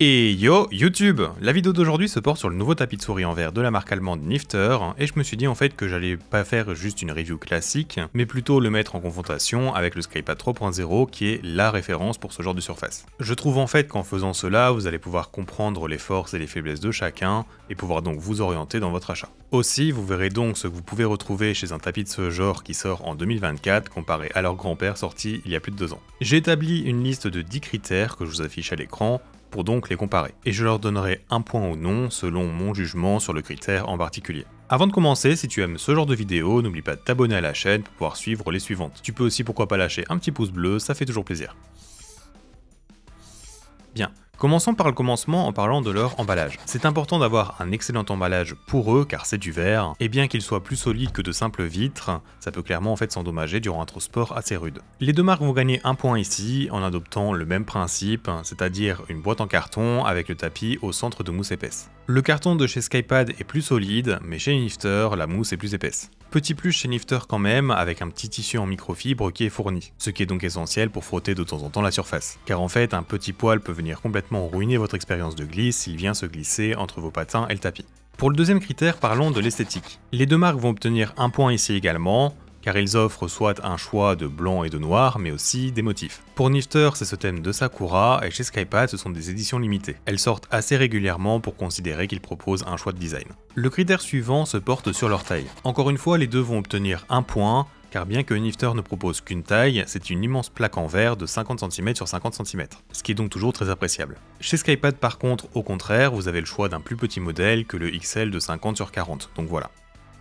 Et yo YouTube! La vidéo d'aujourd'hui se porte sur le nouveau tapis de souris en verre de la marque allemande Nifter, et je me suis dit en fait que j'allais pas faire juste une review classique, mais plutôt le mettre en confrontation avec le Skypad 3.0 qui est la référence pour ce genre de surface. Je trouve en fait qu'en faisant cela, vous allez pouvoir comprendre les forces et les faiblesses de chacun, et pouvoir donc vous orienter dans votre achat. Aussi, vous verrez donc ce que vous pouvez retrouver chez un tapis de ce genre qui sort en 2024 comparé à leur grand-père sorti il y a plus de 2 ans. J'ai établi une liste de 10 critères que je vous affiche à l'écran, pour donc les comparer. Et je leur donnerai un point ou non selon mon jugement sur le critère en particulier. Avant de commencer, si tu aimes ce genre de vidéo, n'oublie pas de t'abonner à la chaîne pour pouvoir suivre les suivantes. Tu peux aussi pourquoi pas lâcher un petit pouce bleu, ça fait toujours plaisir. Bien. Commençons par le commencement en parlant de leur emballage. C'est important d'avoir un excellent emballage pour eux car c'est du verre, et bien qu'il soit plus solide que de simples vitres, ça peut clairement en fait s'endommager durant un transport assez rude. Les deux marques vont gagner un point ici en adoptant le même principe, c'est-à-dire une boîte en carton avec le tapis au centre de mousse épaisse. Le carton de chez Skypad est plus solide, mais chez Nifter, la mousse est plus épaisse. Petit plus chez Nifter quand même, avec un petit tissu en microfibre qui est fourni, ce qui est donc essentiel pour frotter de temps en temps la surface. Car en fait, un petit poil peut venir complètement ruiner votre expérience de glisse s'il vient se glisser entre vos patins et le tapis. Pour le deuxième critère, parlons de l'esthétique. Les deux marques vont obtenir un point ici également, car ils offrent soit un choix de blanc et de noir, mais aussi des motifs. Pour Nifter, c'est ce thème de Sakura, et chez Skypad, ce sont des éditions limitées. Elles sortent assez régulièrement pour considérer qu'ils proposent un choix de design. Le critère suivant se porte sur leur taille. Encore une fois, les deux vont obtenir un point, car bien que Nifter ne propose qu'une taille, c'est une immense plaque en verre de 50 cm sur 50 cm, ce qui est donc toujours très appréciable. Chez Skypad par contre, au contraire, vous avez le choix d'un plus petit modèle que le XL de 50 sur 40, donc voilà.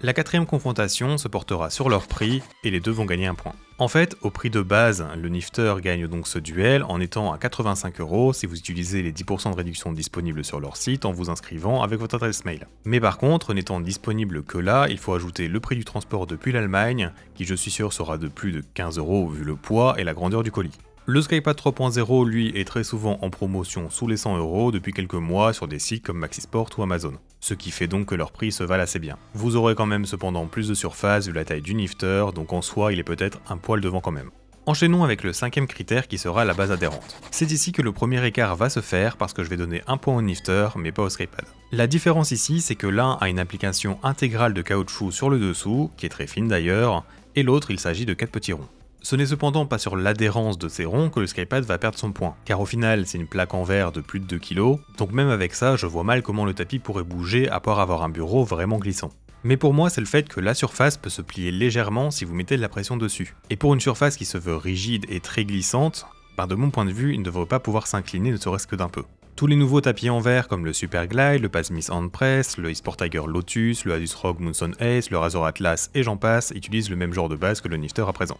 La quatrième confrontation se portera sur leur prix, et les deux vont gagner un point. En fait, au prix de base, le Nifter gagne donc ce duel en étant à 85 € si vous utilisez les 10% de réduction disponibles sur leur site en vous inscrivant avec votre adresse mail. Mais par contre, n'étant disponible que là, il faut ajouter le prix du transport depuis l'Allemagne, qui je suis sûr sera de plus de 15 € vu le poids et la grandeur du colis. Le Skypad 3.0 lui est très souvent en promotion sous les 100 € depuis quelques mois sur des sites comme Maxisport ou Amazon, ce qui fait donc que leur prix se valent assez bien. Vous aurez quand même cependant plus de surface vu la taille du Nifter, donc en soi il est peut-être un poil devant quand même. Enchaînons avec le cinquième critère qui sera la base adhérente. C'est ici que le premier écart va se faire parce que je vais donner un point au Nifter mais pas au Skypad. La différence ici c'est que l'un a une application intégrale de caoutchouc sur le dessous, qui est très fine d'ailleurs, et l'autre il s'agit de 4 petits ronds. Ce n'est cependant pas sur l'adhérence de ces ronds que le Skypad va perdre son point, car au final c'est une plaque en verre de plus de 2 kg, donc même avec ça je vois mal comment le tapis pourrait bouger à part avoir un bureau vraiment glissant. Mais pour moi c'est le fait que la surface peut se plier légèrement si vous mettez de la pression dessus. Et pour une surface qui se veut rigide et très glissante, de mon point de vue il ne devrait pas pouvoir s'incliner ne serait-ce que d'un peu. Tous les nouveaux tapis en verre comme le Super Glide, le Pasmith Handpress, le eSport Tiger Lotus, le Asus ROG Moonson Ace, le Razor Atlas et j'en passe utilisent le même genre de base que le Nifter à présent.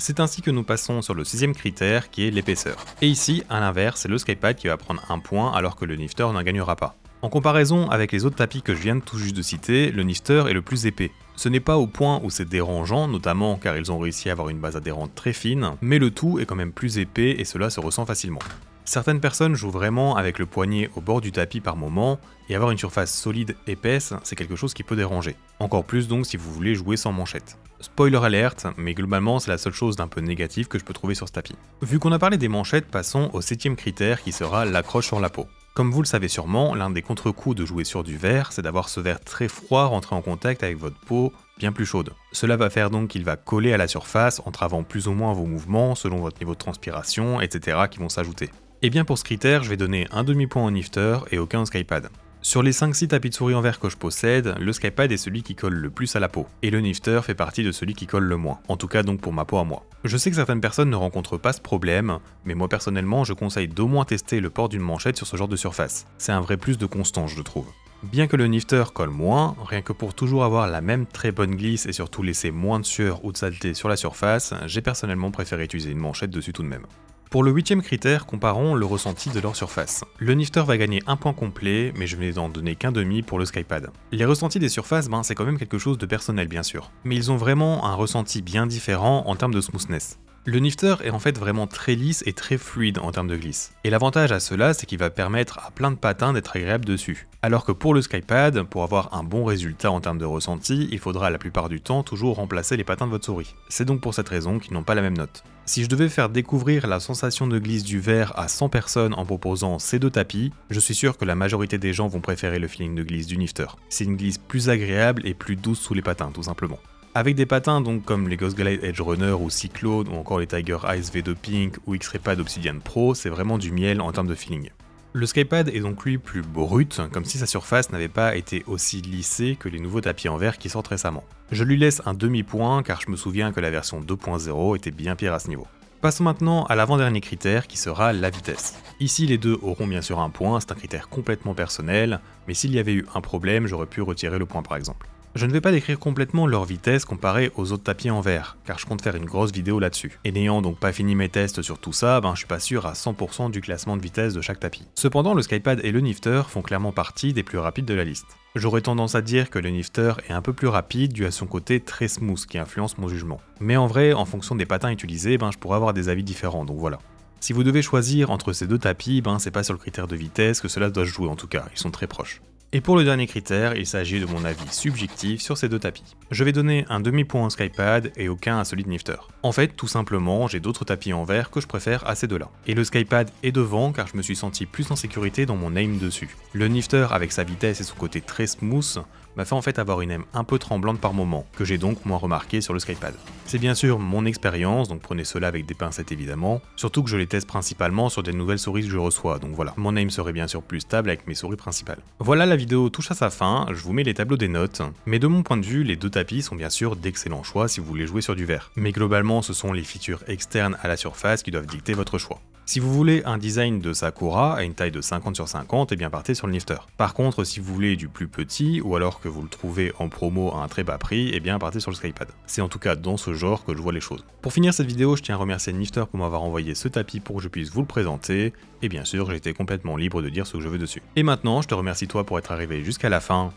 C'est ainsi que nous passons sur le sixième critère qui est l'épaisseur. Et ici, à l'inverse, c'est le Skypad qui va prendre un point alors que le Nifter n'en gagnera pas. En comparaison avec les autres tapis que je viens tout juste de citer, le Nifter est le plus épais. Ce n'est pas au point où c'est dérangeant, notamment car ils ont réussi à avoir une base adhérente très fine, mais le tout est quand même plus épais et cela se ressent facilement. Certaines personnes jouent vraiment avec le poignet au bord du tapis par moment, et avoir une surface solide épaisse, c'est quelque chose qui peut déranger. Encore plus donc si vous voulez jouer sans manchette. Spoiler alerte, mais globalement c'est la seule chose d'un peu négative que je peux trouver sur ce tapis. Vu qu'on a parlé des manchettes, passons au septième critère qui sera l'accroche sur la peau. Comme vous le savez sûrement, l'un des contre-coups de jouer sur du verre, c'est d'avoir ce verre très froid rentrer en contact avec votre peau bien plus chaude. Cela va faire donc qu'il va coller à la surface, entravant plus ou moins vos mouvements selon votre niveau de transpiration, etc. qui vont s'ajouter. Et bien pour ce critère, je vais donner un demi-point au Nifter et aucun au Skypad. Sur les 5-6 tapis de souris en verre que je possède, le Skypad est celui qui colle le plus à la peau, et le Nifter fait partie de celui qui colle le moins, en tout cas donc pour ma peau à moi. Je sais que certaines personnes ne rencontrent pas ce problème, mais moi personnellement je conseille d'au moins tester le port d'une manchette sur ce genre de surface. C'est un vrai plus de constance je trouve. Bien que le Nifter colle moins, rien que pour toujours avoir la même très bonne glisse et surtout laisser moins de sueur ou de saleté sur la surface, j'ai personnellement préféré utiliser une manchette dessus tout de même. Pour le huitième critère, comparons le ressenti de leur surface. Le Nifter va gagner un point complet, mais je vais n'en donner qu'un demi pour le Skypad. Les ressentis des surfaces, c'est quand même quelque chose de personnel bien sûr, mais ils ont vraiment un ressenti bien différent en termes de smoothness. Le Nifter est en fait vraiment très lisse et très fluide en termes de glisse. Et l'avantage à cela, c'est qu'il va permettre à plein de patins d'être agréables dessus. Alors que pour le Skypad, pour avoir un bon résultat en termes de ressenti, il faudra la plupart du temps toujours remplacer les patins de votre souris. C'est donc pour cette raison qu'ils n'ont pas la même note. Si je devais faire découvrir la sensation de glisse du verre à 100 personnes en proposant ces deux tapis, je suis sûr que la majorité des gens vont préférer le feeling de glisse du Nifter. C'est une glisse plus agréable et plus douce sous les patins, tout simplement. Avec des patins donc comme les Ghost Glide Edge Runner ou Cyclone ou encore les Tiger Ice V2 Pink ou X-Ray Pad Obsidian Pro, c'est vraiment du miel en termes de feeling. Le Skypad est donc lui plus brut, comme si sa surface n'avait pas été aussi lissée que les nouveaux tapis en verre qui sortent récemment. Je lui laisse un demi-point car je me souviens que la version 2.0 était bien pire à ce niveau. Passons maintenant à l'avant-dernier critère qui sera la vitesse. Ici les deux auront bien sûr un point, c'est un critère complètement personnel, mais s'il y avait eu un problème, j'aurais pu retirer le point par exemple. Je ne vais pas décrire complètement leur vitesse comparée aux autres tapis en verre, car je compte faire une grosse vidéo là-dessus. Et n'ayant donc pas fini mes tests sur tout ça, je suis pas sûr à 100% du classement de vitesse de chaque tapis. Cependant, le Skypad et le Nifter font clairement partie des plus rapides de la liste. J'aurais tendance à dire que le Nifter est un peu plus rapide dû à son côté très smooth qui influence mon jugement. Mais en vrai, en fonction des patins utilisés, je pourrais avoir des avis différents, donc voilà. Si vous devez choisir entre ces deux tapis, c'est pas sur le critère de vitesse que cela doit se jouer en tout cas, ils sont très proches. Et pour le dernier critère, il s'agit de mon avis subjectif sur ces deux tapis. Je vais donner un demi-point au Skypad et aucun à celui de Nifter. En fait, tout simplement, j'ai d'autres tapis en verre que je préfère à ces deux-là. Et le Skypad est devant car je me suis senti plus en sécurité dans mon aim dessus. Le Nifter, avec sa vitesse et son côté très smooth, m'a fait en fait avoir une aim un peu tremblante par moment, que j'ai donc moins remarqué sur le Skypad. C'est bien sûr mon expérience, donc prenez cela avec des pincettes évidemment, surtout que je les teste principalement sur des nouvelles souris que je reçois, donc voilà. Mon aim serait bien sûr plus stable avec mes souris principales. Voilà, la vidéo touche à sa fin, je vous mets les tableaux des notes, mais de mon point de vue, les deux tapis sont bien sûr d'excellents choix si vous voulez jouer sur du verre. Mais globalement, ce sont les features externes à la surface qui doivent dicter votre choix. Si vous voulez un design de Sakura à une taille de 50 sur 50, partez sur le Nifter. Par contre, si vous voulez du plus petit, ou alors que vous le trouvez en promo à un très bas prix, partez sur le Skypad. C'est en tout cas dans ce genre que je vois les choses. Pour finir cette vidéo, je tiens à remercier Nifter pour m'avoir envoyé ce tapis pour que je puisse vous le présenter, et bien sûr, j'ai été complètement libre de dire ce que je veux dessus. Et maintenant, je te remercie toi pour être arrivé jusqu'à la fin,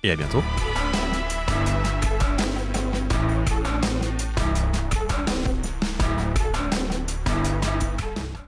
et à bientôt.